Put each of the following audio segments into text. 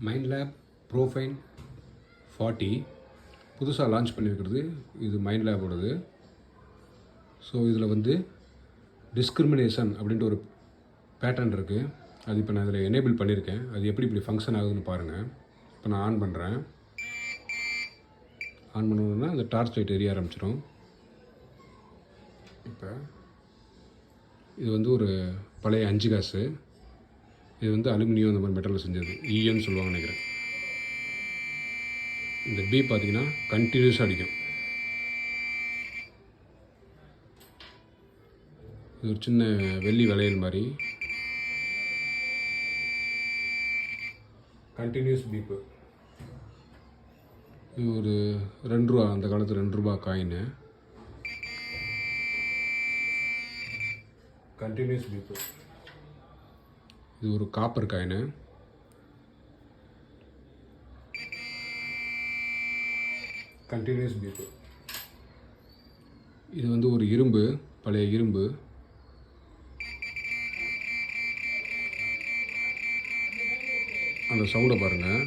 மைண்ட்லேப் ப்ரோஃபைன் 40 புதுசாக லான்ச் பண்ணியிருக்கிறது. இது மைண்ட்லேபோடது. ஸோ இதில் வந்து டிஸ்கிரிமினேஷன் அப்படின்ட்டு ஒரு பேட்டர்ன் இருக்குது. அது இப்போ நான் இதில் எனேபிள் பண்ணியிருக்கேன். அது எப்படி இப்படி ஃபங்க்ஷன் ஆகுதுன்னு பாருங்கள். இப்போ நான் ஆன் பண்ணுறேன். ஆன் பண்ணணுன்னா அந்த டார்ச் லைட் எரிய ஆரம்பிச்சிடும். இப்போ இது வந்து ஒரு பழைய 5 காசு. இது வந்து அலுமினியம் இந்த மாதிரி மெட்டலில் செஞ்சது. ஈயன்னு சொல்லுவாங்க நினைக்கிறேன். இந்த பீ பார்த்தீங்கன்னா கண்டினியூஸாக அடிக்கும். இது ஒரு சின்ன வெள்ளி வளையல் மாதிரி கண்டினியூஸ் பீப்பு. இது ஒரு 2 ரூபா, அந்த காலத்து 2 ரூபா காயின். Continuous beep. இது ஒரு காப்பர் காயின். Continuous beep. இது வந்து ஒரு இரும்பு, பழைய இரும்பு. அந்த சவுண்டை பாருங்கள்,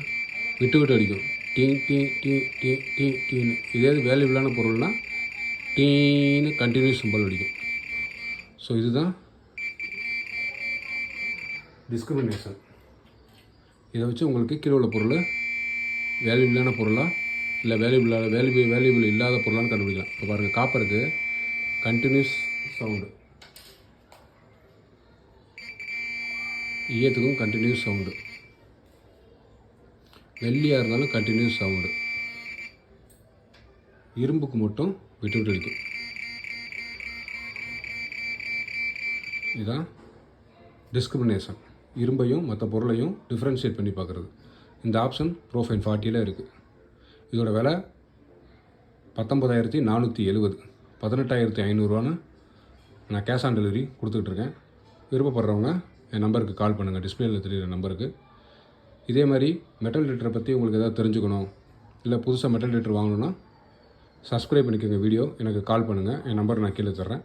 விட்டு விட்டு அடிக்கும். Tea tea tea tea tea டீன்னு. இதே வேல்யூபிளான பொருள்னால் டீன்னு கண்டினியூஸ் சிம்பல் அடிக்கும். ஸோ இதுதான் டிஸ்கிரிமினேஷன். இதை வச்சு உங்களுக்கு கீழே உள்ள பொருள் வேல்யூபிளான பொருளாக இல்லை வேல்யூபிள் இல்லாத பொருளான்னு கண்டுபிடிக்கலாம். இப்போ பாருங்கள், காப்பருக்கு கண்டினியூஸ் சவுண்டு, ஈயத்துக்கும் கண்டினியூஸ் சவுண்டு, வெள்ளியாக இருந்தாலும் கண்டினியூஸ் சவுண்டு, இரும்புக்கு மட்டும் விட்டு விட்டு அடிக்கும். இதுதான் டிஸ்கிரிமினேஷன். இரும்பையும் மற்ற பொருளையும் டிஃப்ரென்ஷியேட் பண்ணி பார்க்குறது. இந்த ஆப்ஷன் ப்ரோஃபைன் 40 இருக்குது. இதோட விலை 19,470, 18,500 நான் கேஷ் ஆன் டெலிவரி கொடுத்துட்ருக்கேன். விருப்பப்படுறவங்க என் நம்பருக்கு கால் பண்ணுங்கள், டிஸ்பிளேயில் தெரியுற நம்பருக்கு. இதே மாதிரி மெட்டல் டிடெக்டரை பற்றி உங்களுக்கு எதாவது தெரிஞ்சுக்கணும், இல்லை புதுசாக மெட்டல் டிடெக்டர் வாங்கணுன்னா சப்ஸ்கிரைப் பண்ணிக்கோங்க வீடியோ. எனக்கு கால் பண்ணுங்கள். என் நம்பர் நான் கீழே தர்றேன்.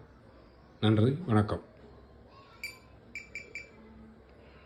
நன்றி, வணக்கம்.